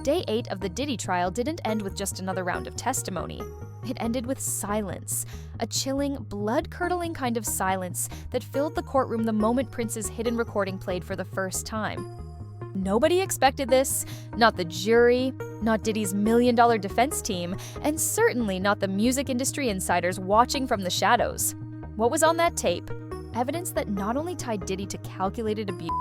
Day 8 of the Diddy trial didn't end with just another round of testimony. It ended with silence, a chilling, blood-curdling kind of silence that filled the courtroom the moment Prince's hidden recording played for the first time. Nobody expected this, not the jury, not Diddy's million-dollar defense team, and certainly not the music industry insiders watching from the shadows. What was on that tape? Evidence that not only tied Diddy to calculated abuse,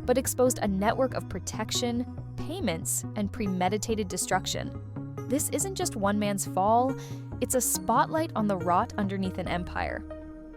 but exposed a network of protection, payments, and premeditated destruction. This isn't just one man's fall, it's a spotlight on the rot underneath an empire.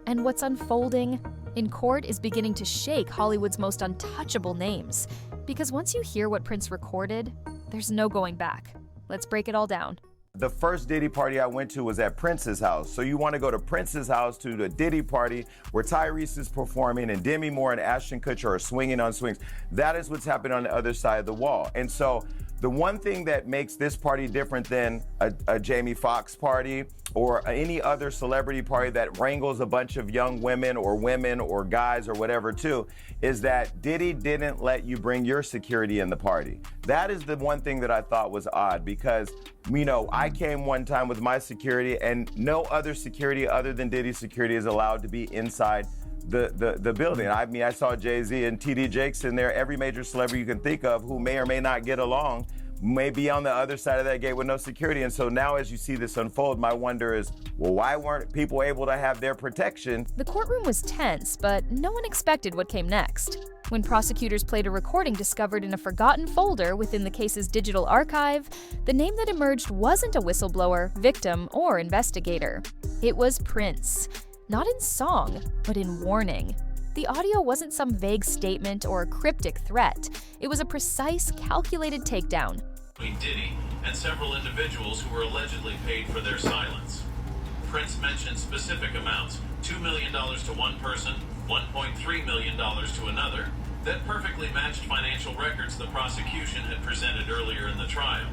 And what's unfolding in court is beginning to shake Hollywood's most untouchable names. Because once you hear what Prince recorded, there's no going back. Let's break it all down. The first Diddy party I went to was at Prince's house. So you want to go to Prince's house to the Diddy party where Tyrese is performing and Demi Moore and Ashton Kutcher are swinging on swings. That is what's happening on the other side of the wall. And so the one thing that makes this party different than a Jamie Foxx party or any other celebrity party that wrangles a bunch of young women or guys or whatever too, is that Diddy didn't let you bring your security in the party. That is the one thing that I thought was odd because, you know, I came one time with my security and no other security other than Diddy's security is allowed to be inside the building. I mean, I saw Jay-Z and TD Jakes in there, every major celebrity you can think of who may or may not get along may be on the other side of that gate with no security. And so now as you see this unfold, my wonder is, well, why weren't people able to have their protection? The courtroom was tense, but no one expected what came next. When prosecutors played a recording discovered in a forgotten folder within the case's digital archive, the name that emerged wasn't a whistleblower, victim, or investigator. It was Prince. Not in song, but in warning. The audio wasn't some vague statement or a cryptic threat. It was a precise, calculated takedown. Between Diddy and several individuals who were allegedly paid for their silence. Prince mentioned specific amounts, $2 million to one person, $1.3 million to another, that perfectly matched financial records the prosecution had presented earlier in the trial.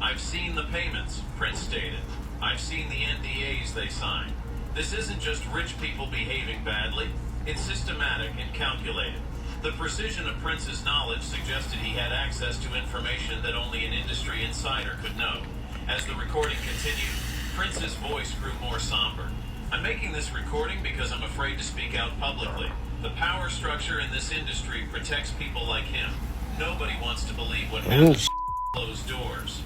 I've seen the payments, Prince stated. I've seen the NDAs they signed. This isn't just rich people behaving badly. It's systematic and calculated. The precision of Prince's knowledge suggested he had access to information that only an industry insider could know. As the recording continued, Prince's voice grew more somber. I'm making this recording because I'm afraid to speak out publicly. The power structure in this industry protects people like him. Nobody wants to believe what happens behind closed doors.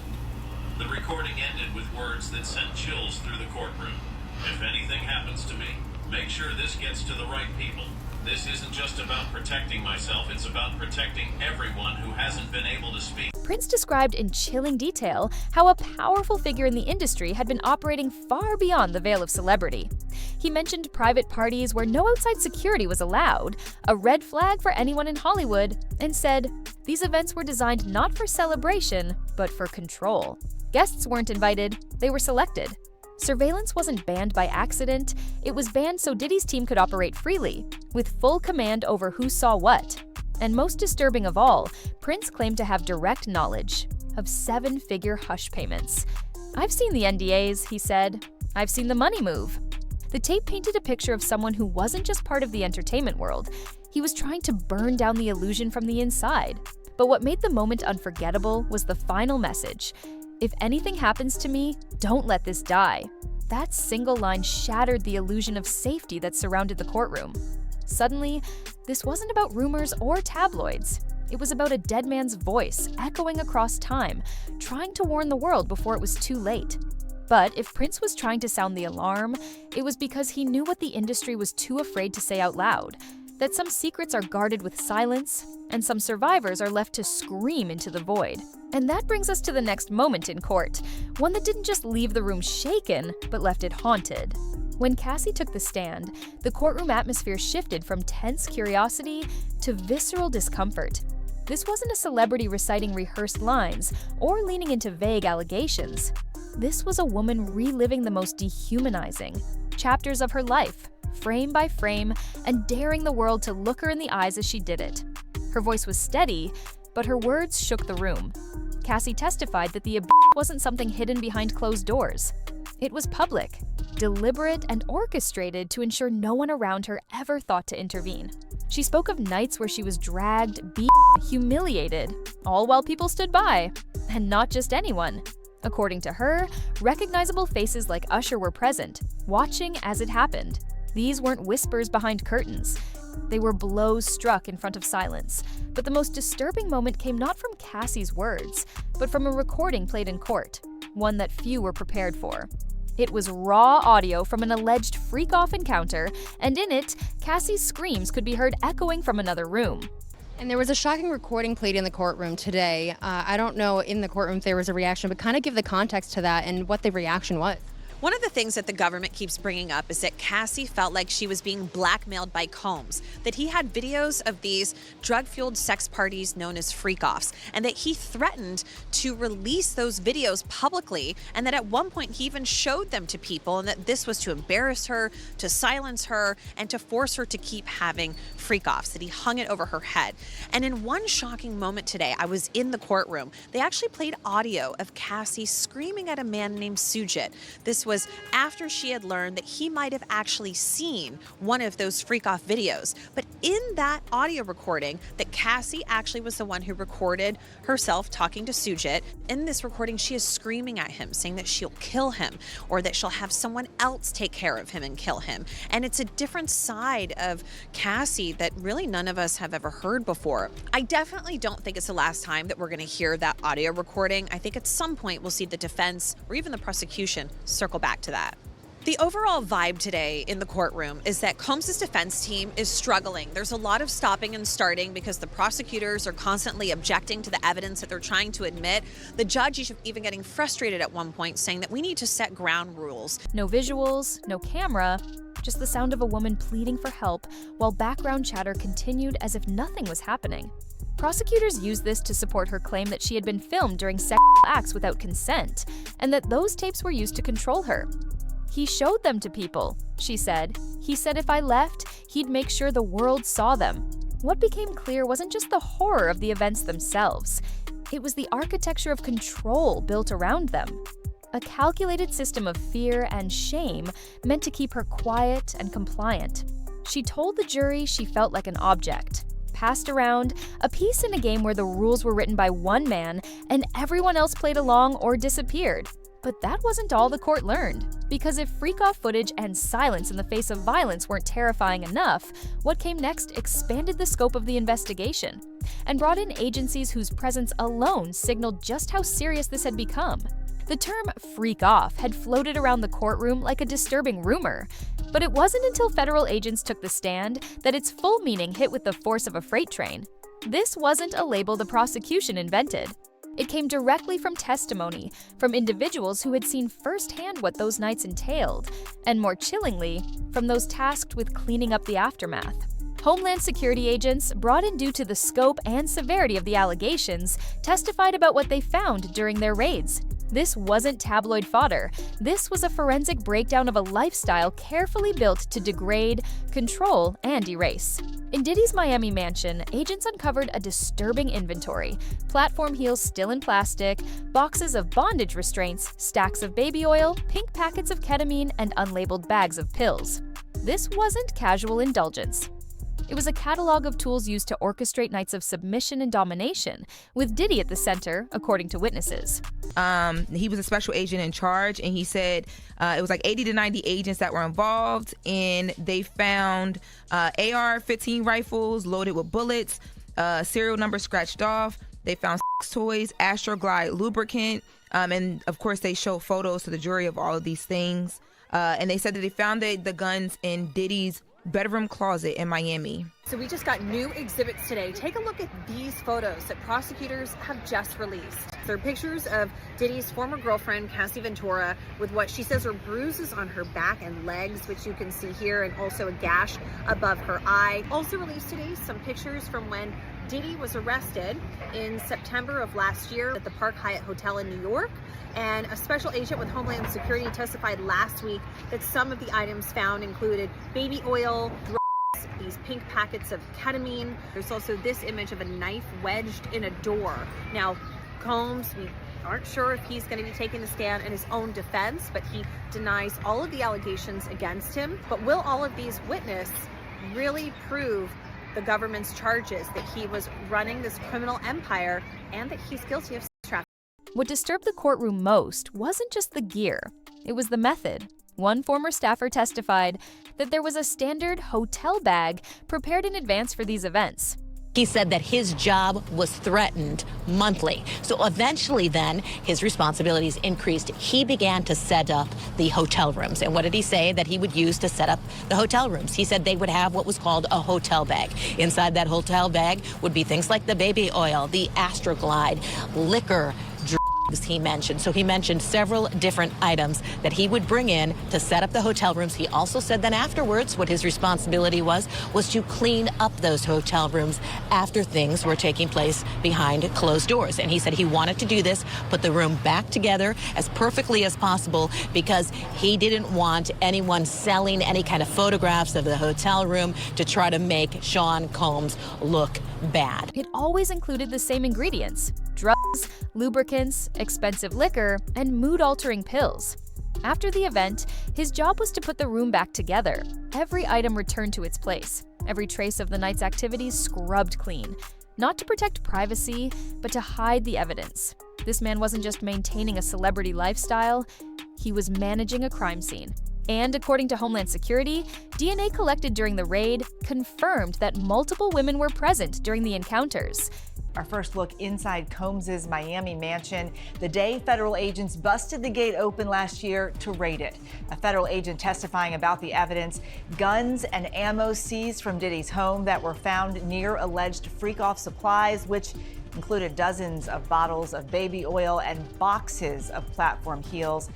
The recording ended with words that sent chills through the courtroom. If anything happens to me, make sure this gets to the right people. This isn't just about protecting myself, it's about protecting everyone who hasn't been able to speak. Prince described in chilling detail how a powerful figure in the industry had been operating far beyond the veil of celebrity. He mentioned private parties where no outside security was allowed, a red flag for anyone in Hollywood, and said, these events were designed not for celebration, but for control. Guests weren't invited, they were selected. Surveillance wasn't banned by accident, it was banned so Diddy's team could operate freely, with full command over who saw what. And most disturbing of all, Prince claimed to have direct knowledge of 7-figure hush payments. I've seen the NDAs, he said. I've seen the money move. The tape painted a picture of someone who wasn't just part of the entertainment world. He was trying to burn down the illusion from the inside. But what made the moment unforgettable was the final message. If anything happens to me, don't let this die. That single line shattered the illusion of safety that surrounded the courtroom. Suddenly, this wasn't about rumors or tabloids. It was about a dead man's voice echoing across time, trying to warn the world before it was too late. But if Prince was trying to sound the alarm, it was because he knew what the industry was too afraid to say out loud, that some secrets are guarded with silence, and some survivors are left to scream into the void. And that brings us to the next moment in court, one that didn't just leave the room shaken, but left it haunted. When Cassie took the stand, the courtroom atmosphere shifted from tense curiosity to visceral discomfort. This wasn't a celebrity reciting rehearsed lines or leaning into vague allegations. This was a woman reliving the most dehumanizing chapters of her life, frame by frame, and daring the world to look her in the eyes as she did it. Her voice was steady, but her words shook the room. Cassie testified that the abuse wasn't something hidden behind closed doors. It was public, deliberate, and orchestrated to ensure no one around her ever thought to intervene. She spoke of nights where she was dragged, beaten, humiliated, all while people stood by. And not just anyone. According to her, recognizable faces like Usher were present, watching as it happened. These weren't whispers behind curtains. They were blows struck in front of silence. But the most disturbing moment came not from Cassie's words, but from a recording played in court, one that few were prepared for. It was raw audio from an alleged freak-off encounter, and in it, Cassie's screams could be heard echoing from another room. And there was a shocking recording played in the courtroom today. I don't know in the courtroom if there was a reaction, but kind of give the context to that and what the reaction was. One of the things that the government keeps bringing up is that Cassie felt like she was being blackmailed by Combs, that he had videos of these drug-fueled sex parties known as freak-offs, and that he threatened to release those videos publicly, and that at one point he even showed them to people, and that this was to embarrass her, to silence her, and to force her to keep having freak-offs, that he hung it over her head. And in one shocking moment today, I was in the courtroom. They actually played audio of Cassie screaming at a man named Sujit. This was after she had learned that he might have actually seen one of those freak-off videos. But in that audio recording, that Cassie actually was the one who recorded herself talking to Sujit. In this recording, she is screaming at him, saying that she'll kill him, or that she'll have someone else take care of him and kill him. And it's a different side of Cassie that really none of us have ever heard before. I definitely don't think it's the last time that we're going to hear that audio recording. I think at some point we'll see the defense or even the prosecution circle back to that. The overall vibe today in the courtroom is that Combs' defense team is struggling. There's a lot of stopping and starting because the prosecutors are constantly objecting to the evidence that they're trying to admit. The judge is even getting frustrated at one point, saying that we need to set ground rules. No visuals, no camera, just the sound of a woman pleading for help while background chatter continued as if nothing was happening. Prosecutors used this to support her claim that she had been filmed during sexual acts without consent, and that those tapes were used to control her. He showed them to people, she said. He said if I left, he'd make sure the world saw them. What became clear wasn't just the horror of the events themselves. It was the architecture of control built around them. A calculated system of fear and shame meant to keep her quiet and compliant. She told the jury she felt like an object, passed around, a piece in a game where the rules were written by one man and everyone else played along or disappeared. But that wasn't all the court learned, because if freak-off footage and silence in the face of violence weren't terrifying enough, what came next expanded the scope of the investigation and brought in agencies whose presence alone signaled just how serious this had become. The term freak off had floated around the courtroom like a disturbing rumor, but it wasn't until federal agents took the stand that its full meaning hit with the force of a freight train. This wasn't a label the prosecution invented. It came directly from testimony from individuals who had seen firsthand what those nights entailed, and more chillingly, from those tasked with cleaning up the aftermath. Homeland Security agents, brought in due to the scope and severity of the allegations, testified about what they found during their raids. This wasn't tabloid fodder. This was a forensic breakdown of a lifestyle carefully built to degrade, control, and erase. In Diddy's Miami mansion, agents uncovered a disturbing inventory: platform heels still in plastic, boxes of bondage restraints, stacks of baby oil, pink packets of ketamine, and unlabeled bags of pills. This wasn't casual indulgence. It was a catalog of tools used to orchestrate nights of submission and domination, with Diddy at the center, according to witnesses. He was a special agent in charge, and he said it was like 80 to 90 agents that were involved, and they found AR-15 rifles loaded with bullets, serial numbers scratched off. They found sex toys, Astroglide lubricant, and of course they showed photos to the jury of all of these things. And they said that they found the guns in Diddy's bedroom closet in Miami. So we just got new exhibits today. Take a look at these photos that prosecutors have just released. They're pictures of Diddy's former girlfriend, Cassie Ventura, with what she says are bruises on her back and legs, which you can see here, and also a gash above her eye. Also released today some pictures from when Diddy was arrested in September of last year at the Park Hyatt Hotel in New York. And a special agent with Homeland Security testified last week that some of the items found included baby oil, drugs, these pink packets of ketamine. There's also this image of a knife wedged in a door. Now, Combs, we aren't sure if he's going to be taking a stand in his own defense, but he denies all of the allegations against him. But will all of these witnesses really prove the government's charges that he was running this criminal empire and that he's guilty of sex trafficking. What disturbed the courtroom most wasn't just the gear, it was the method. One former staffer testified that there was a standard hotel bag prepared in advance for these events. He said that his job was threatened monthly. So eventually then his responsibilities increased. He began to set up the hotel rooms. And what did he say that he would use to set up the hotel rooms? He said they would have what was called a hotel bag. Inside that hotel bag would be things like the baby oil, the Astroglide, liquor, drugs, he mentioned. So he mentioned several different items that he would bring in to set up the hotel rooms. He also said then afterwards what his responsibility was to clean up those hotel rooms after things were taking place behind closed doors. And he said he wanted to do this, put the room back together as perfectly as possible because he didn't want anyone selling any kind of photographs of the hotel room to try to make Sean Combs look bad. It always included the same ingredients: drugs, lubricants, expensive liquor, and mood-altering pills. After the event, his job was to put the room back together. Every item returned to its place, every trace of the night's activities scrubbed clean, not to protect privacy, but to hide the evidence. This man wasn't just maintaining a celebrity lifestyle, he was managing a crime scene. And according to Homeland Security, DNA collected during the raid confirmed that multiple women were present during the encounters. Our first look inside Combs' Miami mansion, the day federal agents busted the gate open last year to raid it. A federal agent testifying about the evidence, guns and ammo seized from Diddy's home that were found near alleged freak-off supplies, which included dozens of bottles of baby oil and boxes of platform heels,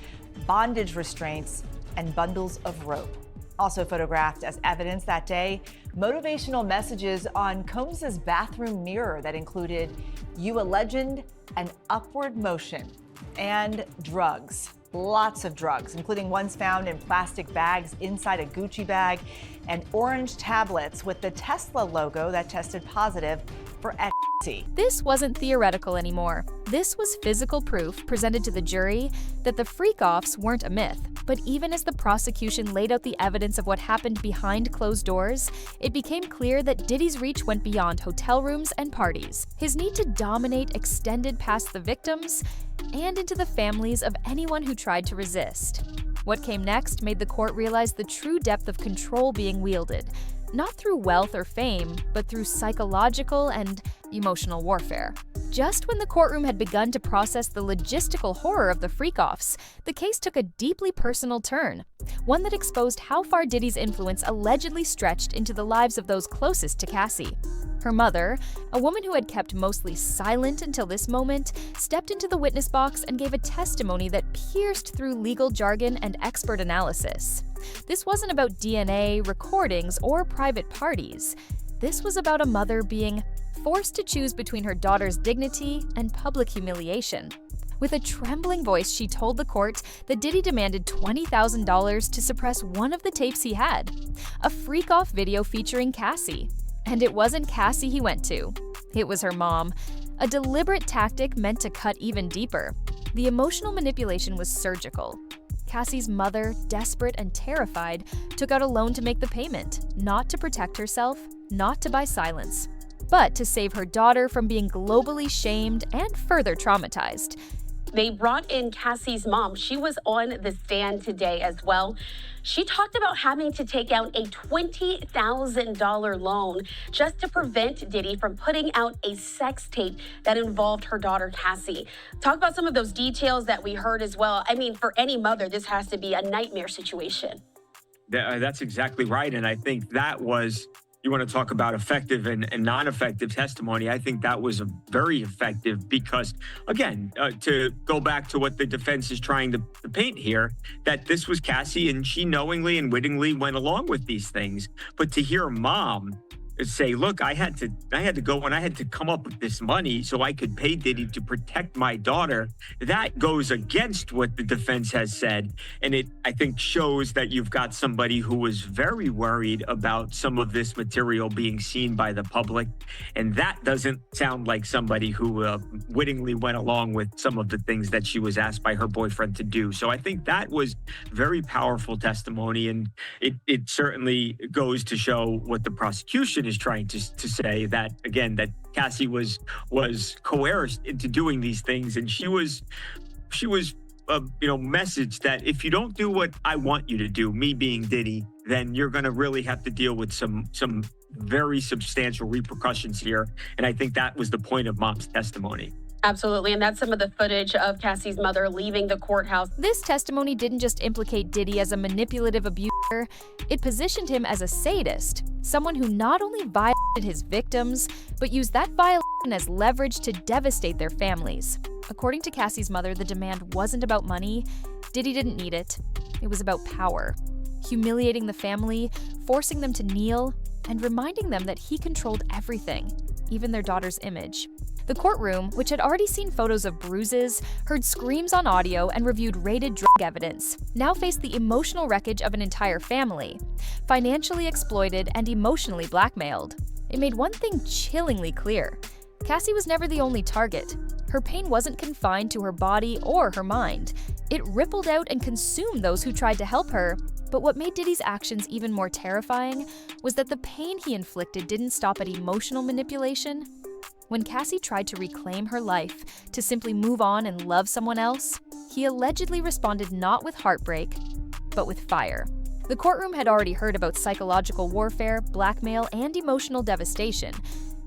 bondage restraints, and bundles of rope. Also photographed as evidence that day, motivational messages on Combs' bathroom mirror that included "You a legend" and "Upward motion," and drugs. Lots of drugs, including ones found in plastic bags inside a Gucci bag and orange tablets with the Tesla logo that tested positive for ecstasy. This wasn't theoretical anymore. This was physical proof presented to the jury that the freak-offs weren't a myth. But even as the prosecution laid out the evidence of what happened behind closed doors, it became clear that Diddy's reach went beyond hotel rooms and parties. His need to dominate extended past the victims and into the families of anyone who tried to resist. What came next made the court realize the true depth of control being wielded, not through wealth or fame, but through psychological and emotional warfare. Just when the courtroom had begun to process the logistical horror of the freak-offs, the case took a deeply personal turn, one that exposed how far Diddy's influence allegedly stretched into the lives of those closest to Cassie. Her mother, a woman who had kept mostly silent until this moment, stepped into the witness box and gave a testimony that pierced through legal jargon and expert analysis. This wasn't about DNA, recordings, or private parties. This was about a mother being forced to choose between her daughter's dignity and public humiliation. With a trembling voice, she told the court that Diddy demanded $20,000 to suppress one of the tapes he had, a freak-off video featuring Cassie. And it wasn't Cassie he went to. It was her mom, a deliberate tactic meant to cut even deeper. The emotional manipulation was surgical. Cassie's mother, desperate and terrified, took out a loan to make the payment, not to protect herself, not to buy silence, but to save her daughter from being globally shamed and further traumatized. They brought in Cassie's mom. She was on the stand today as well. She talked about having to take out a $20,000 loan just to prevent Diddy from putting out a sex tape that involved her daughter, Cassie. Talk about some of those details that we heard as well. I mean, for any mother, this has to be a nightmare situation. That's exactly right. And I think that was, you want to talk about effective and non-effective testimony. I think that was a very effective because, again, to go back to what the defense is trying to paint here, that this was Cassie and she knowingly and wittingly went along with these things. But to hear mom say, look, I had to go and I had to come up with this money so I could pay Diddy to protect my daughter. That goes against what the defense has said. And it, I think, shows that you've got somebody who was very worried about some of this material being seen by the public. And that doesn't sound like somebody who wittingly went along with some of the things that she was asked by her boyfriend to do. So I think that was very powerful testimony. And it certainly goes to show what the prosecution prosecution is trying to say, that again, that Cassie was coerced into doing these things, and she was message that if you don't do what I want you to do, me being Diddy, then you're going to really have to deal with some very substantial repercussions here. And I think that was the point of Mom's testimony. Absolutely, and that's some of the footage of Cassie's mother leaving the courthouse. This testimony didn't just implicate Diddy as a manipulative abuser, it positioned him as a sadist, someone who not only violated his victims, but used that violation as leverage to devastate their families. According to Cassie's mother, the demand wasn't about money. Diddy didn't need it. It was about power. Humiliating the family, forcing them to kneel, and reminding them that he controlled everything, even their daughter's image. The courtroom, which had already seen photos of bruises, heard screams on audio, and reviewed raided drug evidence, now faced the emotional wreckage of an entire family, financially exploited and emotionally blackmailed. It made one thing chillingly clear. Cassie was never the only target. Her pain wasn't confined to her body or her mind. It rippled out and consumed those who tried to help her. But what made Diddy's actions even more terrifying was that the pain he inflicted didn't stop at emotional manipulation. When Cassie tried to reclaim her life, to simply move on and love someone else, he allegedly responded not with heartbreak, but with fire. The courtroom had already heard about psychological warfare, blackmail, and emotional devastation.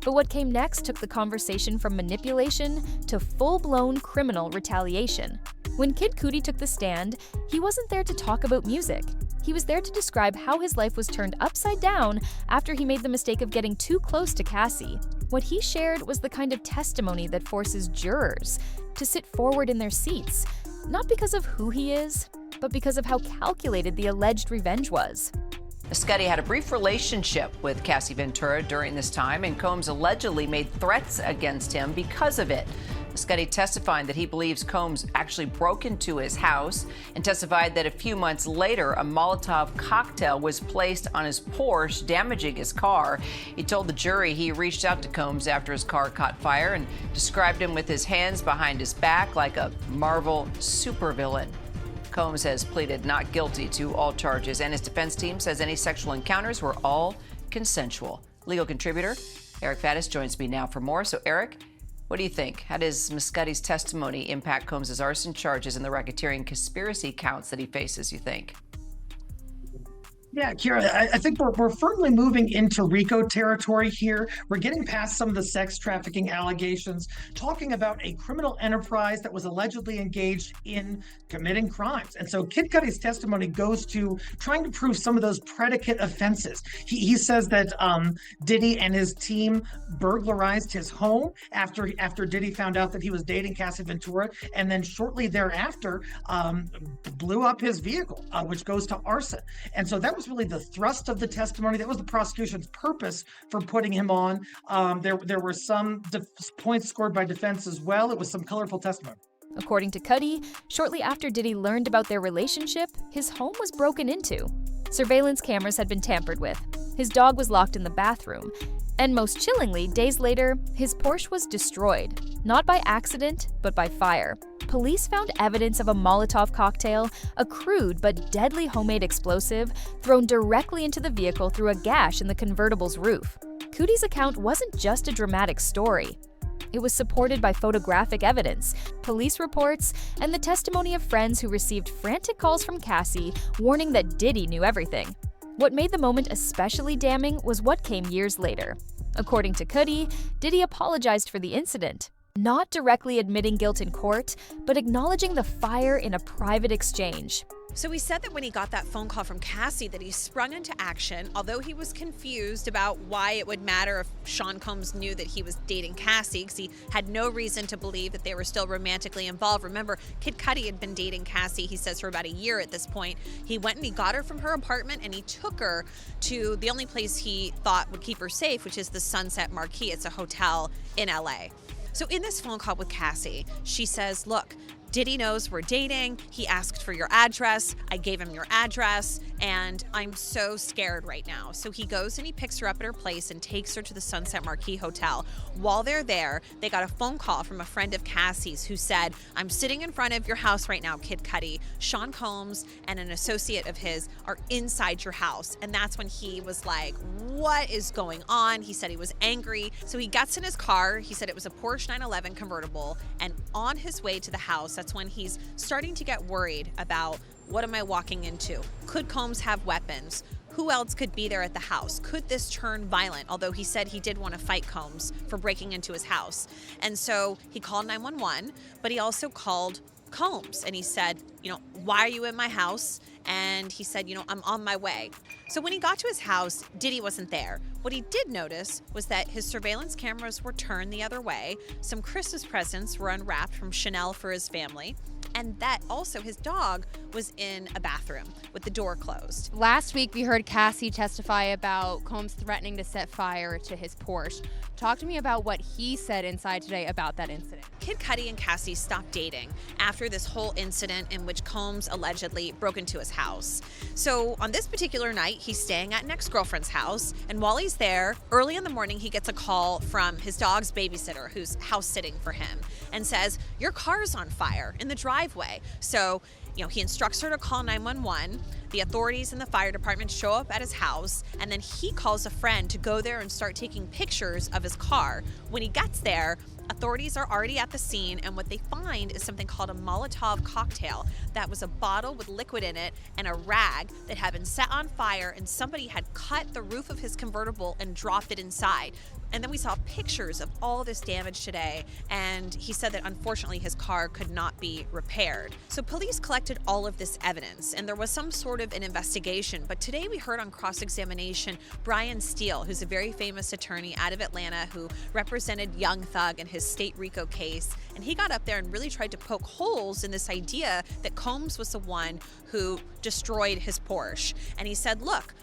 But what came next took the conversation from manipulation to full-blown criminal retaliation. When Kid Cudi took the stand, he wasn't there to talk about music. He was there to describe how his life was turned upside down after he made the mistake of getting too close to Cassie. What he shared was the kind of testimony that forces jurors to sit forward in their seats, not because of who he is, but because of how calculated the alleged revenge was. Scuddy had a brief relationship with Cassie Ventura during this time, and Combs allegedly made threats against him because of it. Scuddy testifying that he believes Combs actually broke into his house and testified that a few months later, a Molotov cocktail was placed on his Porsche, damaging his car. He told the jury he reached out to Combs after his car caught fire and described him with his hands behind his back like a Marvel supervillain. Combs has pleaded not guilty to all charges, and his defense team says any sexual encounters were all consensual. Legal contributor Eric Faddis joins me now for more. So, Eric, what do you think? How does Ms. Scuddy's testimony impact Combs' arson charges and the racketeering conspiracy counts that he faces, you think? Yeah, Kira, I think we're firmly moving into RICO territory here. We're getting past some of the sex trafficking allegations, talking about a criminal enterprise that was allegedly engaged in committing crimes. And so Kid Cudi's testimony goes to trying to prove some of those predicate offenses. He says that Diddy and his team burglarized his home after Diddy found out that he was dating Cassie Ventura, and then shortly thereafter blew up his vehicle, which goes to arson. And so that was really the thrust of the testimony. That was the prosecution's purpose for putting him on. There were some points scored by defense as well. It was some colorful testimony. According to Cudi, shortly after Diddy learned about their relationship, his home was broken into. Surveillance cameras had been tampered with. His dog was locked in the bathroom. And most chillingly, days later, his Porsche was destroyed, not by accident, but by fire. Police found evidence of a Molotov cocktail, a crude but deadly homemade explosive, thrown directly into the vehicle through a gash in the convertible's roof. Cudi's account wasn't just a dramatic story. It was supported by photographic evidence, police reports, and the testimony of friends who received frantic calls from Cassie warning that Diddy knew everything. What made the moment especially damning was what came years later. According to Cudi, Diddy apologized for the incident, not directly admitting guilt in court, but acknowledging the fire in a private exchange. So he said that when he got that phone call from Cassie that he sprung into action, although he was confused about why it would matter if Sean Combs knew that he was dating Cassie, because he had no reason to believe that they were still romantically involved. Remember, Kid Cudi had been dating Cassie, he says, for about a year at this point. He went and he got her from her apartment and he took her to the only place he thought would keep her safe, which is the Sunset Marquis. It's a hotel in LA. So in this phone call with Cassie, she says, look, Diddy knows we're dating. He asked for your address. I gave him your address, and I'm so scared right now. So he goes and he picks her up at her place and takes her to the Sunset Marquis Hotel. While they're there, they got a phone call from a friend of Cassie's who said, I'm sitting in front of your house right now, Kid Cudi. Sean Combs and an associate of his are inside your house. And that's when he was like, what is going on? He said he was angry. So he gets in his car. He said it was a Porsche 911 convertible. And on his way to the house, that's when he's starting to get worried about, what am I walking into? Could Combs have weapons? Who else could be there at the house? Could this turn violent? Although he said he did want to fight Combs for breaking into his house. And so he called 911, but he also called Combs and he said, why are you in my house? And he said, I'm on my way. So when he got to his house, Diddy wasn't there. What he did notice was that his surveillance cameras were turned the other way. Some Christmas presents were unwrapped from Chanel for his family. And that also his dog was in a bathroom with the door closed. Last week, we heard Cassie testify about Combs threatening to set fire to his Porsche. Talk to me about what he said inside today about that incident. Kid Cudi and Cassie stopped dating after this whole incident in which Combs allegedly broke into his house. So on this particular night, he's staying at an ex-girlfriend's house. And while he's there, early in the morning, he gets a call from his dog's babysitter who's house sitting for him and says, your car's on fire in the driveway. So he instructs her to call 911. The authorities and the fire department show up at his house, and then he calls a friend to go there and start taking pictures of his car. When he gets there, authorities are already at the scene, and what they find is something called a Molotov cocktail. That was a bottle with liquid in it and a rag that had been set on fire, and somebody had cut the roof of his convertible and dropped it inside. And then we saw pictures of all this damage today, and he said that unfortunately his car could not be repaired. So police collected all of this evidence, and there was some sort of an investigation. But today we heard on cross-examination Brian Steele, who's a very famous attorney out of Atlanta who represented Young Thug in his state RICO case. And he got up there and really tried to poke holes in this idea that Combs was the one who destroyed his Porsche. And he said, look,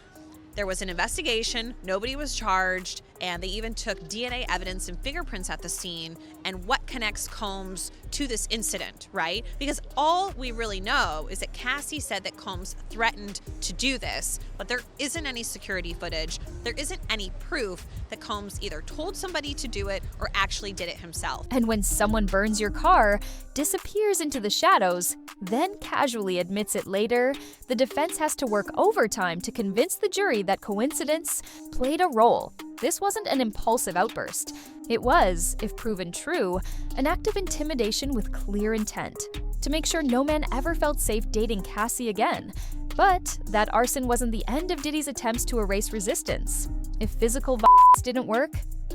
there was an investigation, nobody was charged, and they even took DNA evidence and fingerprints at the scene. And what connects Combs to this incident, right? Because all we really know is that Cassie said that Combs threatened to do this, but there isn't any security footage. There isn't any proof that Combs either told somebody to do it or actually did it himself. And when someone burns your car, disappears into the shadows, then casually admits it later, the defense has to work overtime to convince the jury that coincidence played a role. This wasn't an impulsive outburst. It was, if proven true, an act of intimidation with clear intent, to make sure no man ever felt safe dating Cassie again. But that arson wasn't the end of Diddy's attempts to erase resistance. If physical violence didn't work,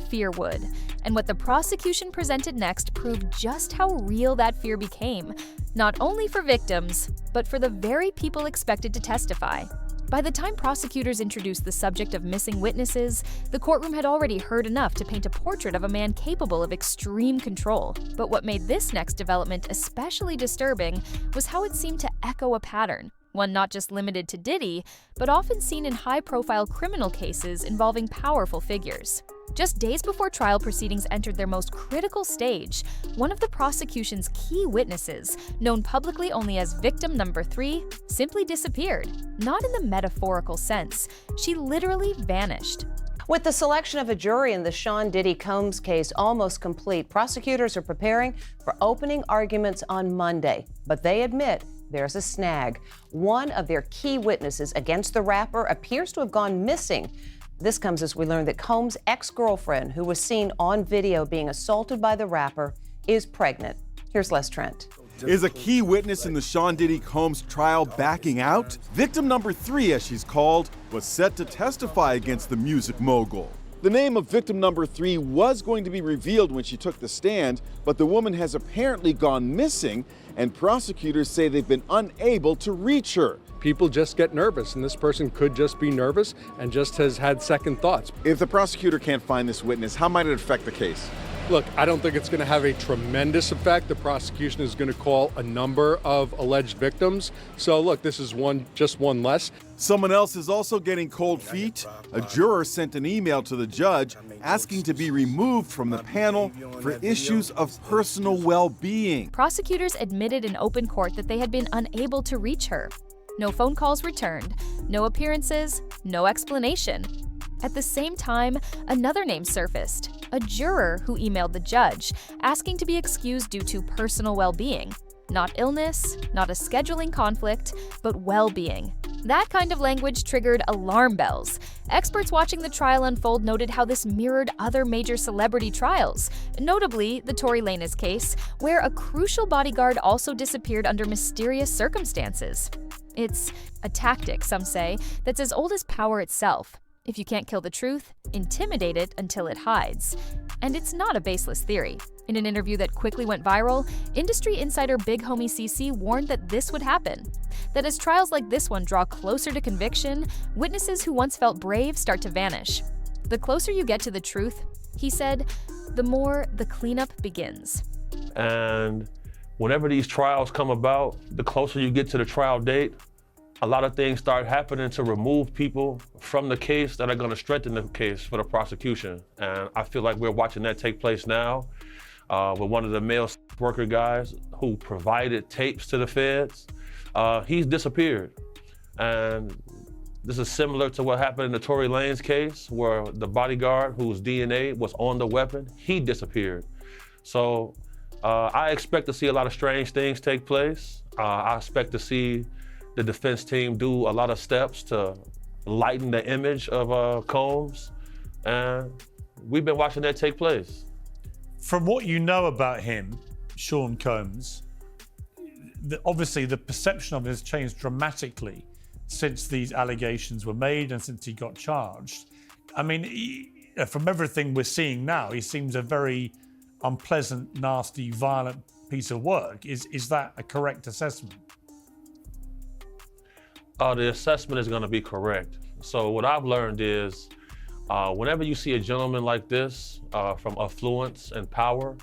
fear would. And what the prosecution presented next proved just how real that fear became, not only for victims, but for the very people expected to testify. By the time prosecutors introduced the subject of missing witnesses, the courtroom had already heard enough to paint a portrait of a man capable of extreme control. But what made this next development especially disturbing was how it seemed to echo a pattern, one not just limited to Diddy, but often seen in high-profile criminal cases involving powerful figures. Just days before trial proceedings entered their most critical stage, one of the prosecution's key witnesses, known publicly only as victim number 3, simply disappeared. Not in the metaphorical sense. She literally vanished. With the selection of a jury in the Sean Diddy Combs case almost complete, prosecutors are preparing for opening arguments on Monday. But they admit there's a snag. One of their key witnesses against the rapper appears to have gone missing. This comes as we learn that Combs' ex-girlfriend, who was seen on video being assaulted by the rapper, is pregnant. Here's Les Trent. Is a key witness in the Sean Diddy Combs trial backing out? Victim number 3, as she's called, was set to testify against the music mogul. The name of victim number 3 was going to be revealed when she took the stand, but the woman has apparently gone missing, and prosecutors say they've been unable to reach her. People just get nervous, and this person could just be nervous and just has had second thoughts. If the prosecutor can't find this witness, how might it affect the case? Look, I don't think it's going to have a tremendous effect. The prosecution is going to call a number of alleged victims. So look, this is just one less. Someone else is also getting cold feet. A juror sent an email to the judge asking to be removed from the panel for issues of personal well-being. Prosecutors admitted in open court that they had been unable to reach her. No phone calls returned, no appearances, no explanation. At the same time, another name surfaced, a juror who emailed the judge, asking to be excused due to personal well-being. Not illness, not a scheduling conflict, but well-being. That kind of language triggered alarm bells. Experts watching the trial unfold noted how this mirrored other major celebrity trials, notably the Tory Lanez case, where a crucial bodyguard also disappeared under mysterious circumstances. It's a tactic, some say, that's as old as power itself. If you can't kill the truth, intimidate it until it hides. And it's not a baseless theory. In an interview that quickly went viral, industry insider Big Homie CC warned that this would happen. That as trials like this one draw closer to conviction, witnesses who once felt brave start to vanish. The closer you get to the truth, he said, the more the cleanup begins. And whenever these trials come about, the closer you get to the trial date, a lot of things start happening to remove people from the case that are going to strengthen the case for the prosecution. And I feel like we're watching that take place now with one of the male worker guys who provided tapes to the feds. He's disappeared. And this is similar to what happened in the Tory Lanez case, where the bodyguard whose DNA was on the weapon, he disappeared. So I expect to see a lot of strange things take place. I expect to see the defense team do a lot of steps to lighten the image of Combs, and we've been watching that take place. From what you know about him, Sean Combs, obviously the perception of him has changed dramatically since these allegations were made and since he got charged. I mean, from everything we're seeing now, he seems a very unpleasant, nasty, violent piece of work. Is that a correct assessment? The assessment is going to be correct. So what I've learned is whenever you see a gentleman like this from affluence and power,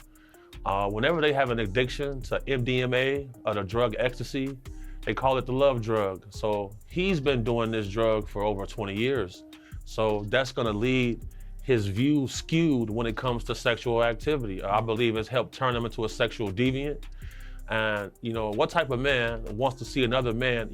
whenever they have an addiction to MDMA or the drug ecstasy, they call it the love drug. So he's been doing this drug for over 20 years. So that's going to lead his view skewed when it comes to sexual activity. I believe it's helped turn him into a sexual deviant. And, you know, what type of man wants to see another man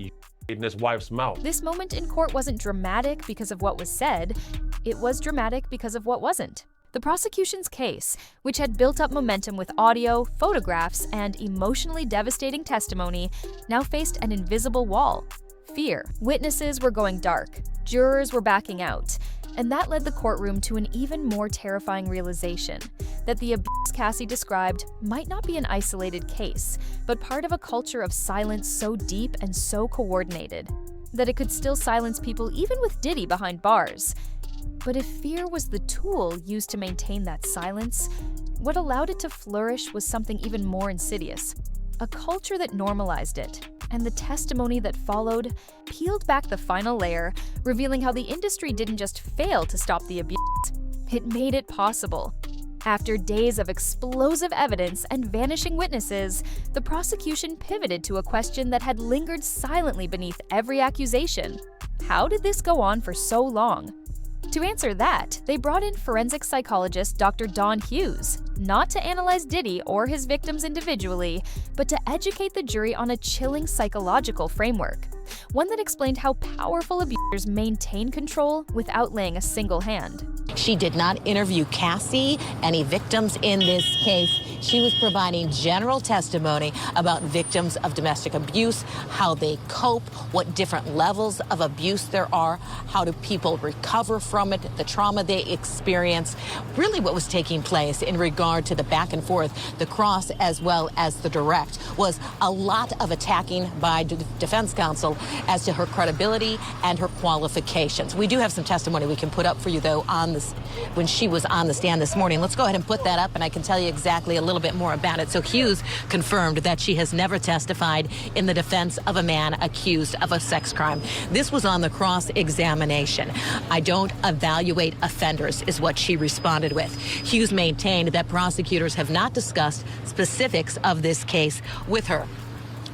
in his wife's mouth? This moment in court wasn't dramatic because of what was said. It was dramatic because of what wasn't. The prosecution's case, which had built up momentum with audio, photographs, and emotionally devastating testimony, now faced an invisible wall. Fear. Witnesses were going dark. Jurors were backing out. And that led the courtroom to an even more terrifying realization, that the abuse Cassie described might not be an isolated case, but part of a culture of silence so deep and so coordinated, that it could still silence people even with Diddy behind bars. But if fear was the tool used to maintain that silence, what allowed it to flourish was something even more insidious, a culture that normalized it. And the testimony that followed peeled back the final layer, revealing how the industry didn't just fail to stop the abuse, it made it possible. After days of explosive evidence and vanishing witnesses, the prosecution pivoted to a question that had lingered silently beneath every accusation. How did this go on for so long? To answer that, they brought in forensic psychologist Dr. Dawn Hughes, not to analyze Diddy or his victims individually, but to educate the jury on a chilling psychological framework, one that explained how powerful abusers maintain control without laying a single hand. She did not interview Cassie, any victims in this case. She was providing general testimony about victims of domestic abuse, how they cope, what different levels of abuse there are, how do people recover from it, the trauma they experience, really what was taking place in regard to the back and forth, the cross as well as the direct, was a lot of attacking by defense counsel as to her credibility and her qualifications. We do have some testimony we can put up for you, though, on the when she was on the stand this morning. Let's go ahead and put that up, and I can tell you exactly a little bit more about it. So Hughes confirmed that she has never testified in the defense of a man accused of a sex crime. This was on the cross-examination. I don't evaluate offenders, is what she responded with. Hughes maintained that prosecutors have not discussed specifics of this case with her.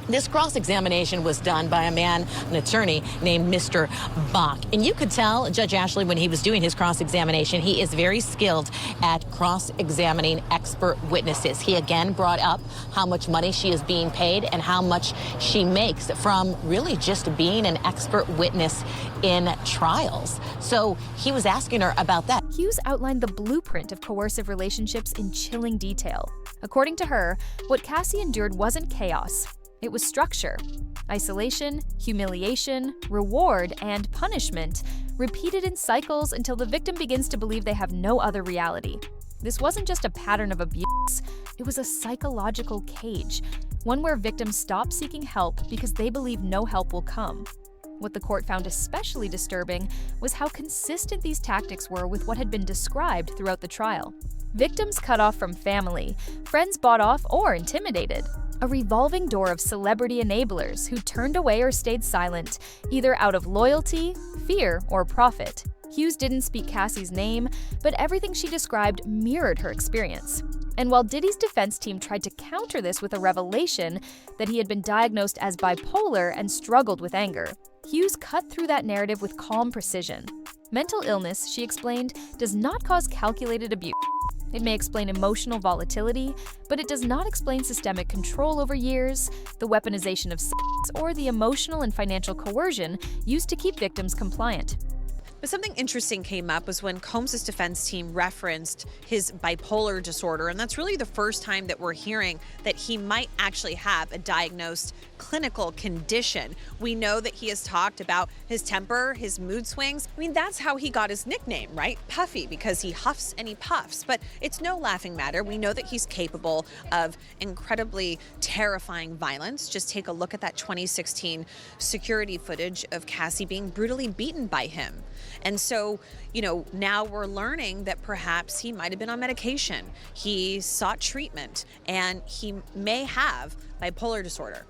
This cross-examination was done by an attorney named Mr. Bach. And you could tell Judge Ashley when he was doing his cross-examination, he is very skilled at cross-examining expert witnesses. He again brought up how much money she is being paid and how much she makes from really just being an expert witness in trials. So he was asking her about that. Hughes outlined the blueprint of coercive relationships in chilling detail. According to her, what Cassie endured wasn't chaos. It was structure. Isolation, humiliation, reward, and punishment, repeated in cycles until the victim begins to believe they have no other reality. This wasn't just a pattern of abuse, it was a psychological cage, one where victims stop seeking help because they believe no help will come. What the court found especially disturbing was how consistent these tactics were with what had been described throughout the trial. Victims cut off from family, friends bought off or intimidated. A revolving door of celebrity enablers who turned away or stayed silent, either out of loyalty, fear, or profit. Hughes didn't speak Cassie's name, but everything she described mirrored her experience. And while Diddy's defense team tried to counter this with a revelation that he had been diagnosed as bipolar and struggled with anger, Hughes cut through that narrative with calm precision. Mental illness, she explained, does not cause calculated abuse. It may explain emotional volatility, but it does not explain systemic control over years, the weaponization of sex, or the emotional and financial coercion used to keep victims compliant. But something interesting came up was when Combs' defense team referenced his bipolar disorder, and that's really the first time that we're hearing that he might actually have a diagnosed clinical condition. We know that he has talked about his temper, his mood swings. I mean, that's how he got his nickname, right? Puffy, because he huffs and he puffs. But it's no laughing matter. We know that he's capable of incredibly terrifying violence. Just take a look at that 2016 security footage of Cassie being brutally beaten by him. And so, now we're learning that perhaps he might have been on medication. He sought treatment, and he may have bipolar disorder.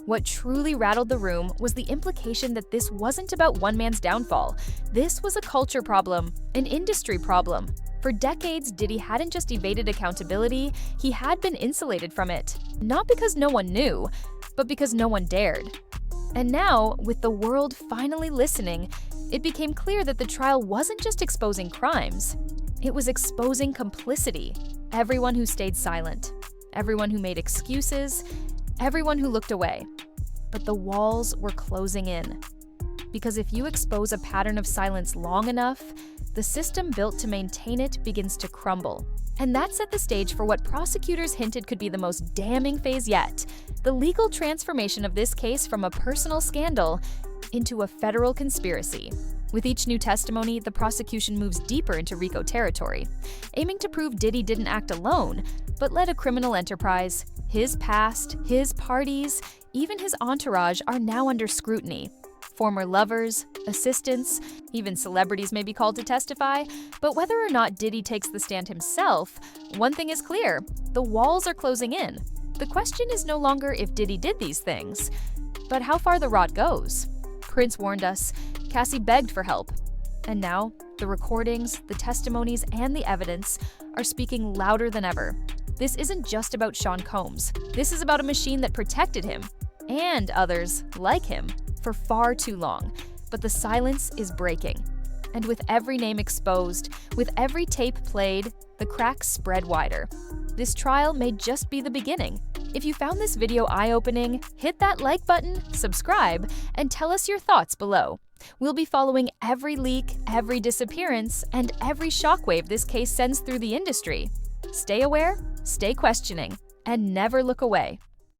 What truly rattled the room was the implication that this wasn't about one man's downfall. This was a culture problem, an industry problem. For decades, Diddy hadn't just evaded accountability, he had been insulated from it. Not because no one knew, but because no one dared. And now, with the world finally listening, it became clear that the trial wasn't just exposing crimes, it was exposing complicity. Everyone who stayed silent, everyone who made excuses, everyone who looked away. But the walls were closing in. Because if you expose a pattern of silence long enough, the system built to maintain it begins to crumble. And that set the stage for what prosecutors hinted could be the most damning phase yet: the legal transformation of this case from a personal scandal into a federal conspiracy. With each new testimony, the prosecution moves deeper into RICO territory, aiming to prove Diddy didn't act alone, but led a criminal enterprise. His past, his parties, even his entourage are now under scrutiny. Former lovers, assistants, even celebrities may be called to testify, but whether or not Diddy takes the stand himself, one thing is clear: the walls are closing in. The question is no longer if Diddy did these things, but how far the rot goes. Prince warned us, Cassie begged for help, and now the recordings, the testimonies, and the evidence are speaking louder than ever. This isn't just about Sean Combs. This is about a machine that protected him, and others like him, for far too long. But the silence is breaking. And with every name exposed, with every tape played, the cracks spread wider. This trial may just be the beginning. If you found this video eye-opening, hit that like button, subscribe, and tell us your thoughts below. We'll be following every leak, every disappearance, and every shockwave this case sends through the industry. Stay aware, stay questioning, and never look away.